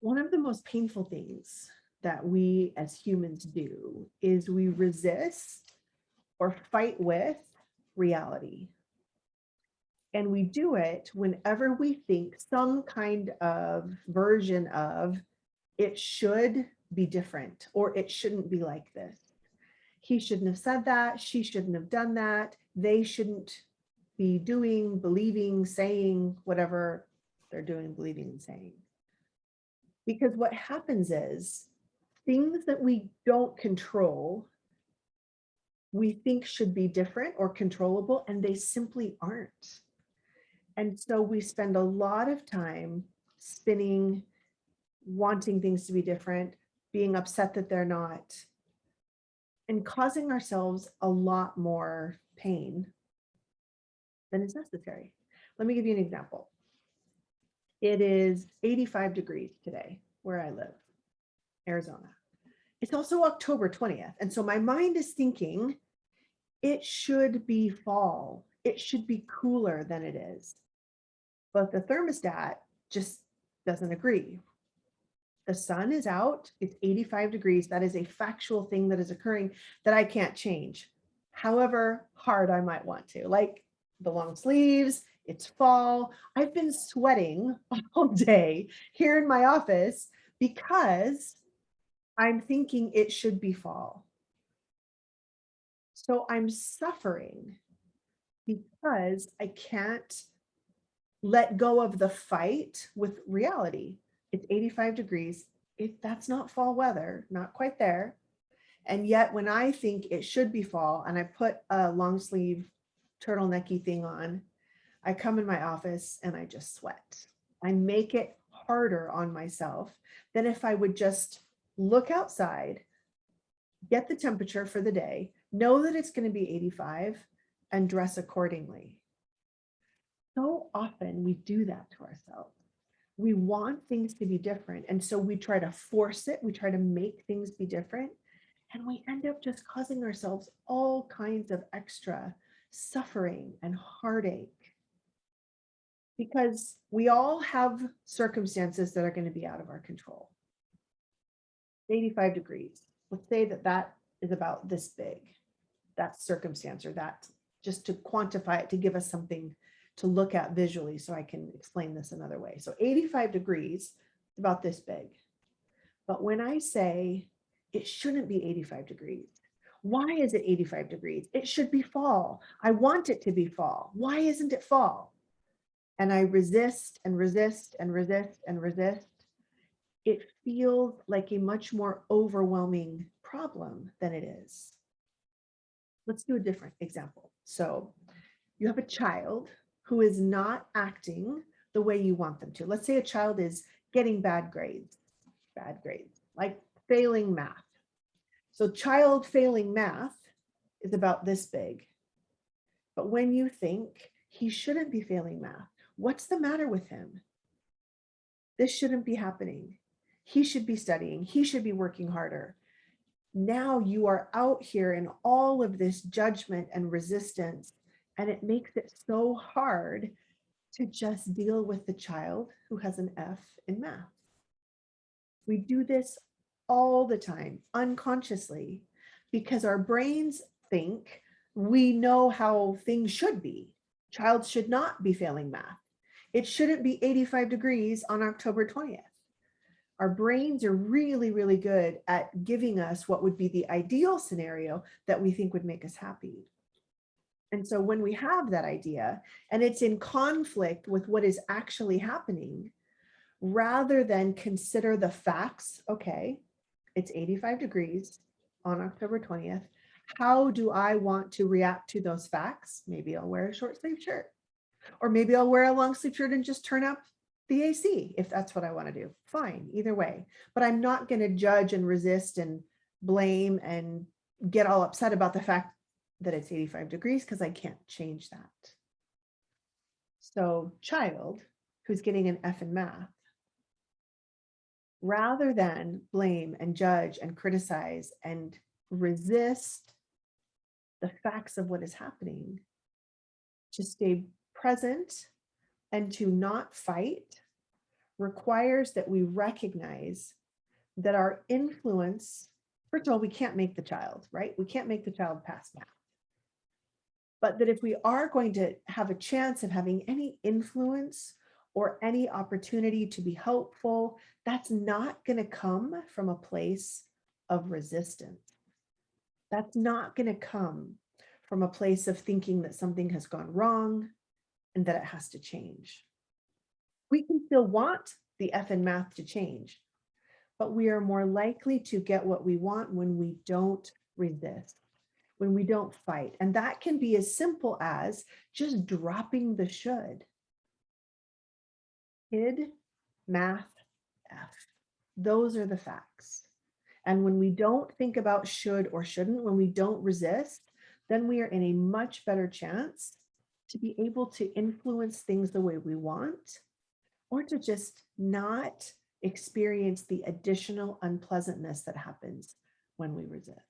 One of the most painful things that we as humans do is we resist or fight with reality. And we do it whenever we think some kind of version of it should be different or it shouldn't be like this. He shouldn't have said that. She shouldn't have done that. They shouldn't be doing, believing, saying whatever they're doing, believing, and saying. Because what happens is things that we don't control, we think should be different or controllable, and they simply aren't. And so we spend a lot of time spinning, wanting things to be different, being upset that they're not, and causing ourselves a lot more pain than is necessary. Let me give you an example. It is 85 degrees today where I live, Arizona. It's also October 20th. And so my mind is thinking it should be fall. It should be cooler than it is. But the thermostat just doesn't agree. The sun is out, it's 85 degrees. That is a factual thing that is occurring that I can't change, however hard I might want to. Like the long sleeves, it's fall. I've been sweating all day here in my office because I'm thinking it should be fall. So I'm suffering because I can't let go of the fight with reality. It's 85 degrees. That's not fall weather, not quite there. And yet when I think it should be fall and I put a long sleeve turtlenecky thing on, I come in my office and I just sweat. I make it harder on myself than if I would just look outside, get the temperature for the day, know that it's going to be 85 and dress accordingly. So often we do that to ourselves. We want things to be different. And so we try to force it. We try to make things be different. And we end up just causing ourselves all kinds of extra suffering and heartache. Because we all have circumstances that are going to be out of our control. 85 degrees. Let's say that that is about this big, that circumstance, or that, just to quantify it, to give us something to look at visually so I can explain this another way. So 85 degrees, about this big. But when I say it shouldn't be 85 degrees, why is it 85 degrees? It should be fall. I want it to be fall. Why isn't it fall? And I resist and resist and resist and resist. It feels like a much more overwhelming problem than it is. Let's do a different example. So you have a child who is not acting the way you want them to. Let's say a child is getting bad grades, like failing math. So child failing math is about this big. But when you think he shouldn't be failing math, what's the matter with him? This shouldn't be happening. He should be studying. He should be working harder. Now you are out here in all of this judgment and resistance, and it makes it so hard to just deal with the child who has an F in math. We do this all the time, unconsciously, because our brains think we know how things should be. Child should not be failing math. It shouldn't be 85 degrees on October 20th. Our brains are really, really good at giving us what would be the ideal scenario that we think would make us happy. And so when we have that idea and it's in conflict with what is actually happening, rather than consider the facts, okay, it's 85 degrees on October 20th. How do I want to react to those facts? Maybe I'll wear a short sleeve shirt, or maybe I'll wear a long sleeve shirt and just turn up the AC if that's what I want to do. Fine, either way. But I'm not going to judge and resist and blame and get all upset about the fact that it's 85 degrees because I can't change that. So child who's getting an F in math, rather than blame and judge and criticize and resist the facts of what is happening, to stay present and to not fight, requires that we recognize that our influence, first of all, we can't make the child, right? We can't make the child pass math. But that if we are going to have a chance of having any influence or any opportunity to be helpful, that's not going to come from a place of resistance. That's not going to come from a place of thinking that something has gone wrong and that it has to change. We can still want the F in math to change, but we are more likely to get what we want when we don't resist, when we don't fight. And that can be as simple as just dropping the should. Kid, math, F. Those are the facts. And when we don't think about should or shouldn't, when we don't resist, then we are in a much better chance to be able to influence things the way we want, or to just not experience the additional unpleasantness that happens when we resist.